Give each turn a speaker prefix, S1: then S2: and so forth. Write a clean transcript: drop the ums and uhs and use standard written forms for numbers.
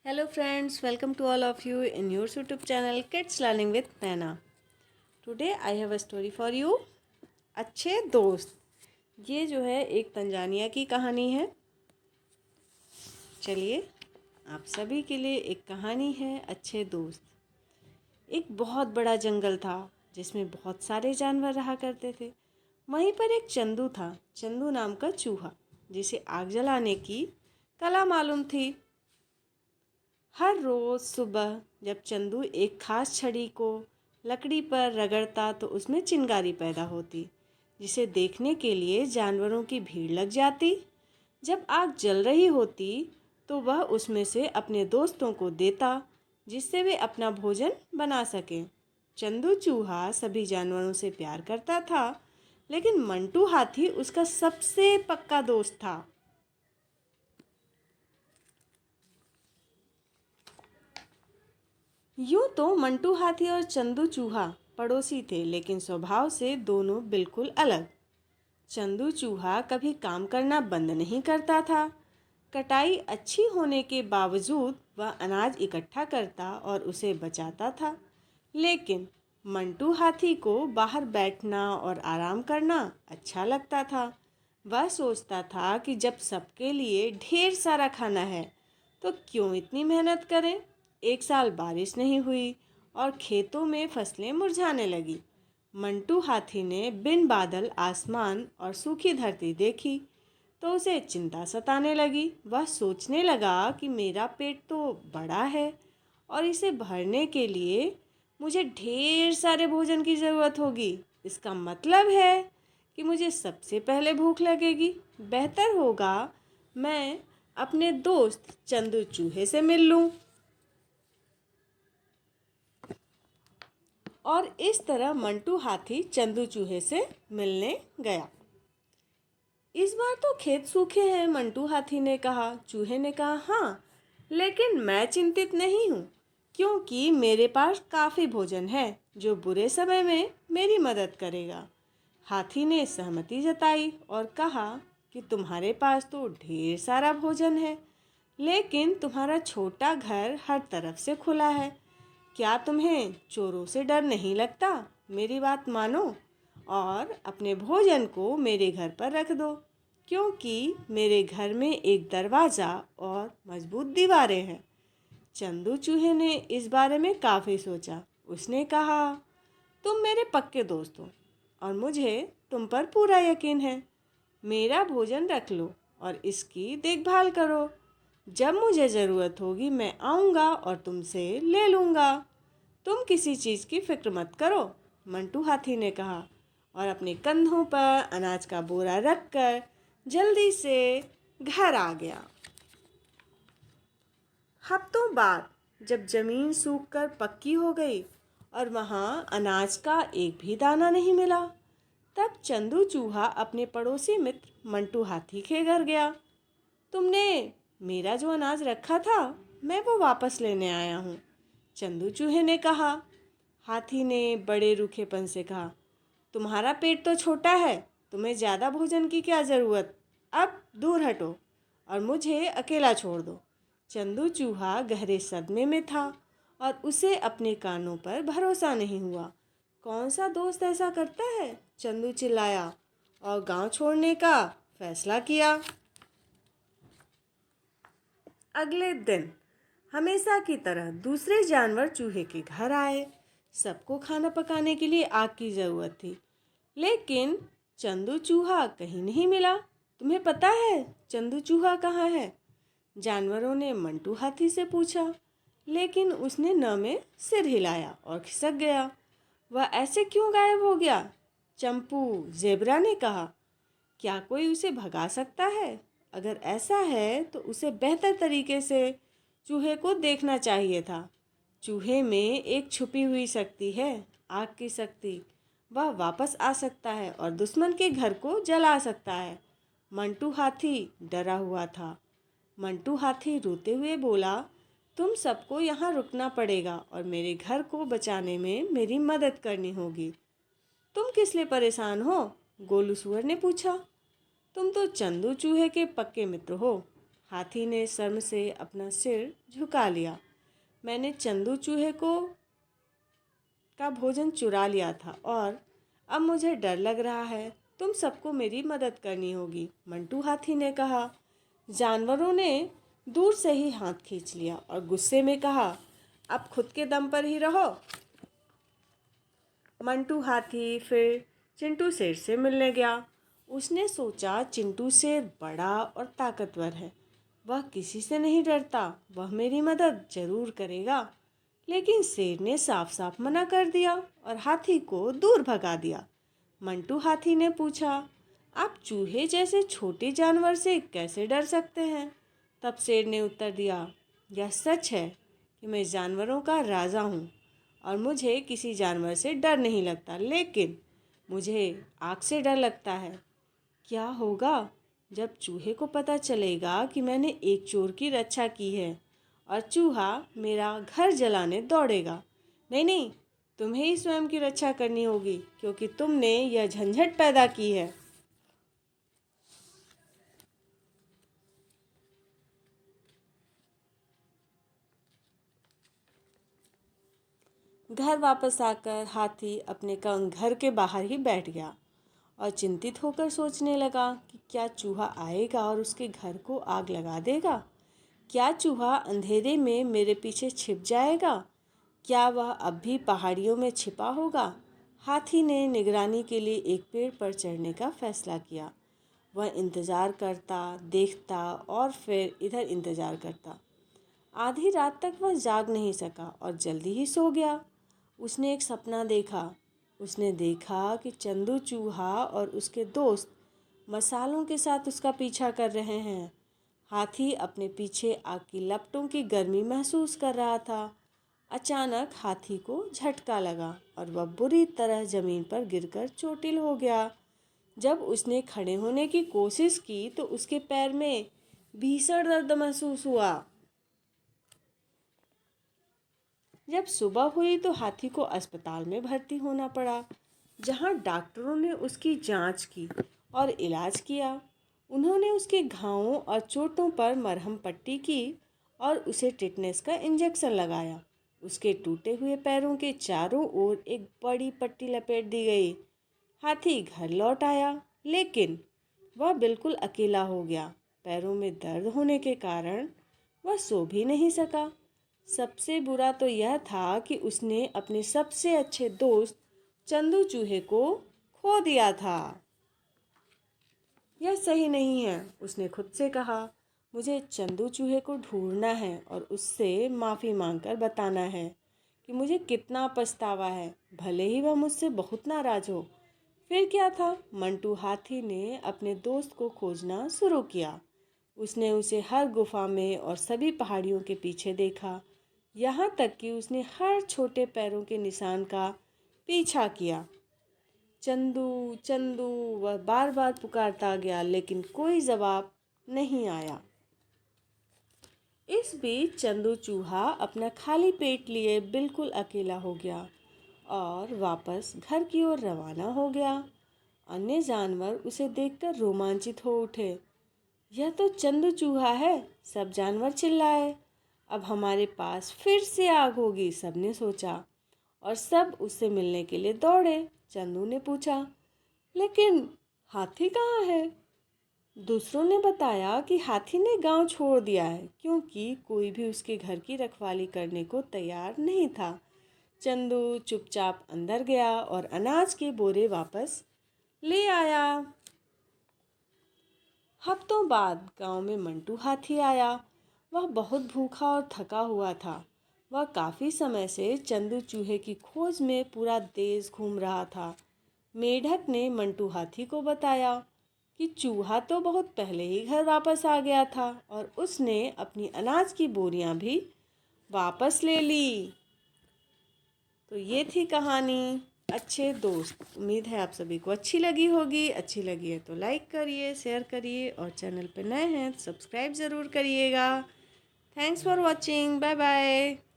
S1: Hello friends, welcome to all of you in your YouTube channel Kids Learning with Naina. Today I have a story for you. अच्छे दोस्त। ये जो है एक Tanzania की कहानी है। चलिए आप सभी के लिए एक कहानी है अच्छे दोस्त। एक बहुत बड़ा जंगल था जिसमें बहुत सारे जानवर रहा करते थे। वहीं पर एक चंदू था, चंदू नाम का चूहा, जिसे आग जलाने की कला मालूम थी। हर रोज़ सुबह जब चंदू एक खास छड़ी को लकड़ी पर रगड़ता तो उसमें चिंगारी पैदा होती, जिसे देखने के लिए जानवरों की भीड़ लग जाती। जब आग जल रही होती तो वह उसमें से अपने दोस्तों को देता, जिससे वे अपना भोजन बना सकें। चंदू चूहा सभी जानवरों से प्यार करता था, लेकिन मंटू हाथी उसका सबसे पक्का दोस्त था। यूं तो मंटू हाथी और चंदू चूहा पड़ोसी थे, लेकिन स्वभाव से दोनों बिल्कुल अलग। चंदू चूहा कभी काम करना बंद नहीं करता था। कटाई अच्छी होने के बावजूद वह अनाज इकट्ठा करता और उसे बचाता था। लेकिन मंटू हाथी को बाहर बैठना और आराम करना अच्छा लगता था। वह सोचता था कि जब सबके लिए ढेर सारा खाना है तो क्यों इतनी मेहनत करें। एक साल बारिश नहीं हुई और खेतों में फसलें मुरझाने लगी। मंटू हाथी ने बिन बादल आसमान और सूखी धरती देखी तो उसे चिंता सताने लगी। वह सोचने लगा कि मेरा पेट तो बड़ा है और इसे भरने के लिए मुझे ढेर सारे भोजन की ज़रूरत होगी। इसका मतलब है कि मुझे सबसे पहले भूख लगेगी। बेहतर होगा मैं अपने दोस्त चंदू चूहे से मिल लूं। और इस तरह मंटू हाथी चंदू चूहे से मिलने गया। इस बार तो खेत सूखे हैं, मंटू हाथी ने कहा। चूहे ने कहा, हाँ, लेकिन मैं चिंतित नहीं हूँ, क्योंकि मेरे पास काफ़ी भोजन है जो बुरे समय में मेरी मदद करेगा। हाथी ने सहमति जताई और कहा कि तुम्हारे पास तो ढेर सारा भोजन है, लेकिन तुम्हारा छोटा घर हर तरफ से खुला है। क्या तुम्हें चोरों से डर नहीं लगता? मेरी बात मानो और अपने भोजन को मेरे घर पर रख दो, क्योंकि मेरे घर में एक दरवाज़ा और मजबूत दीवारें हैं। चंदू चूहे ने इस बारे में काफ़ी सोचा। उसने कहा, तुम मेरे पक्के दोस्त हो और मुझे तुम पर पूरा यकीन है। मेरा भोजन रख लो और इसकी देखभाल करो। जब मुझे ज़रूरत होगी मैं आऊँगा और तुमसे ले लूँगा। तुम किसी चीज़ की फिक्र मत करो, मंटू हाथी ने कहा और अपने कंधों पर अनाज का बोरा रखकर जल्दी से घर आ गया। हफ्तों बाद जब जमीन सूखकर पक्की हो गई और वहाँ अनाज का एक भी दाना नहीं मिला, तब चंदू चूहा अपने पड़ोसी मित्र मंटू हाथी के घर गया। तुमने मेरा जो अनाज रखा था मैं वो वापस लेने आया हूँ, चंदू चूहे ने कहा। हाथी ने बड़े रूखेपन से कहा, तुम्हारा पेट तो छोटा है, तुम्हें ज़्यादा भोजन की क्या ज़रूरत। अब दूर हटो और मुझे अकेला छोड़ दो। चंदू चूहा गहरे सदमे में था और उसे अपने कानों पर भरोसा नहीं हुआ। कौन सा दोस्त ऐसा करता है? चंदू चिल्लाया और गांव छोड़ने का फैसला किया। अगले दिन हमेशा की तरह दूसरे जानवर चूहे के घर आए। सबको खाना पकाने के लिए आग की ज़रूरत थी, लेकिन चंदू चूहा कहीं नहीं मिला। तुम्हें पता है चंदू चूहा कहाँ है? जानवरों ने मंटू हाथी से पूछा, लेकिन उसने न में सिर हिलाया और खिसक गया। वह ऐसे क्यों गायब हो गया? चंपू ज़ेब्रा ने कहा, क्या कोई उसे भगा सकता है? अगर ऐसा है तो उसे बेहतर तरीके से चूहे को देखना चाहिए था। चूहे में एक छुपी हुई शक्ति है, आग की शक्ति। वह वापस आ सकता है और दुश्मन के घर को जला सकता है। मंटू हाथी डरा हुआ था। मंटू हाथी रोते हुए बोला, तुम सबको यहाँ रुकना पड़ेगा और मेरे घर को बचाने में मेरी मदद करनी होगी। तुम किस लिए परेशान हो? गोलू सुअर ने पूछा। तुम तो चंदू चूहे के पक्के मित्र हो, हाथी ने शर्म से अपना सिर झुका लिया। मैंने चंदू चूहे का भोजन चुरा लिया था और अब मुझे डर लग रहा है। तुम सबको मेरी मदद करनी होगी, मंटू हाथी ने कहा। जानवरों ने दूर से ही हाथ खींच लिया और गुस्से में कहा, अब खुद के दम पर ही रहो। मंटू हाथी फिर चिंटू शेर से मिलने गया। उसने सोचा चिंटू शेर बड़ा और ताकतवर है, वह किसी से नहीं डरता, वह मेरी मदद जरूर करेगा। लेकिन शेर ने साफ साफ मना कर दिया और हाथी को दूर भगा दिया। मंटू हाथी ने पूछा, आप चूहे जैसे छोटे जानवर से कैसे डर सकते हैं? तब शेर ने उत्तर दिया, यह सच है कि मैं जानवरों का राजा हूँ और मुझे किसी जानवर से डर नहीं लगता, लेकिन मुझे आग से डर लगता है। क्या होगा जब चूहे को पता चलेगा कि मैंने एक चोर की रक्षा की है और चूहा मेरा घर जलाने दौड़ेगा? नहीं नहीं, तुम्हें ही स्वयं की रक्षा करनी होगी क्योंकि तुमने यह झंझट पैदा की है। घर वापस आकर हाथी अपने घर के बाहर ही बैठ गया और चिंतित होकर सोचने लगा कि क्या चूहा आएगा और उसके घर को आग लगा देगा? क्या चूहा अंधेरे में मेरे पीछे छिप जाएगा? क्या वह अब भी पहाड़ियों में छिपा होगा? हाथी ने निगरानी के लिए एक पेड़ पर चढ़ने का फैसला किया। वह इंतज़ार करता, देखता और फिर इधर इंतज़ार करता। आधी रात तक वह जाग नहीं सका और जल्दी ही सो गया। उसने एक सपना देखा। उसने देखा कि चंदू चूहा और उसके दोस्त मसालों के साथ उसका पीछा कर रहे हैं। हाथी अपने पीछे आग की लपटों की गर्मी महसूस कर रहा था। अचानक हाथी को झटका लगा और वह बुरी तरह जमीन पर गिरकर चोटिल हो गया। जब उसने खड़े होने की कोशिश की तो उसके पैर में भीषण दर्द महसूस हुआ। जब सुबह हुई तो हाथी को अस्पताल में भर्ती होना पड़ा, जहां डॉक्टरों ने उसकी जांच की और इलाज किया। उन्होंने उसके घावों और चोटों पर मरहम पट्टी की और उसे टिटनेस का इंजेक्शन लगाया। उसके टूटे हुए पैरों के चारों ओर एक बड़ी पट्टी लपेट दी गई। हाथी घर लौट आया, लेकिन वह बिल्कुल अकेला हो गया। पैरों में दर्द होने के कारण वह सो भी नहीं सका। सबसे बुरा तो यह था कि उसने अपने सबसे अच्छे दोस्त चंदू चूहे को खो दिया था। यह सही नहीं है, उसने खुद से कहा। मुझे चंदू चूहे को ढूंढना है और उससे माफ़ी मांगकर बताना है कि मुझे कितना पछतावा है, भले ही वह मुझसे बहुत नाराज हो। फिर क्या था, मंटू हाथी ने अपने दोस्त को खोजना शुरू किया। उसने उसे हर गुफा में और सभी पहाड़ियों के पीछे देखा, यहाँ तक कि उसने हर छोटे पैरों के निशान का पीछा किया। चंदू चंदू वह बार बार पुकारता गया, लेकिन कोई जवाब नहीं आया। इस बीच चंदू चूहा अपना खाली पेट लिए बिल्कुल अकेला हो गया और वापस घर की ओर रवाना हो गया। अन्य जानवर उसे देखकर रोमांचित हो उठे। यह तो चंदू चूहा है, सब जानवर चिल्लाए। अब हमारे पास फिर से आग होगी, सबने सोचा और सब उससे मिलने के लिए दौड़े। चंदू ने पूछा, लेकिन हाथी कहाँ है? दूसरों ने बताया कि हाथी ने गांव छोड़ दिया है क्योंकि कोई भी उसके घर की रखवाली करने को तैयार नहीं था। चंदू चुपचाप अंदर गया और अनाज के बोरे वापस ले आया। हफ्तों बाद गांव में मंटू हाथी आया। वह बहुत भूखा और थका हुआ था। वह काफ़ी समय से चंदू चूहे की खोज में पूरा देश घूम रहा था। मेढक ने मंटू हाथी को बताया कि चूहा तो बहुत पहले ही घर वापस आ गया था और उसने अपनी अनाज की बोरियां भी वापस ले ली। तो ये थी कहानी अच्छे दोस्त। उम्मीद है आप सभी को अच्छी लगी होगी। अच्छी लगी है तो लाइक करिए, शेयर करिए और चैनल पर नए हैं तो सब्सक्राइब ज़रूर करिएगा। Thanks for watching. Bye bye.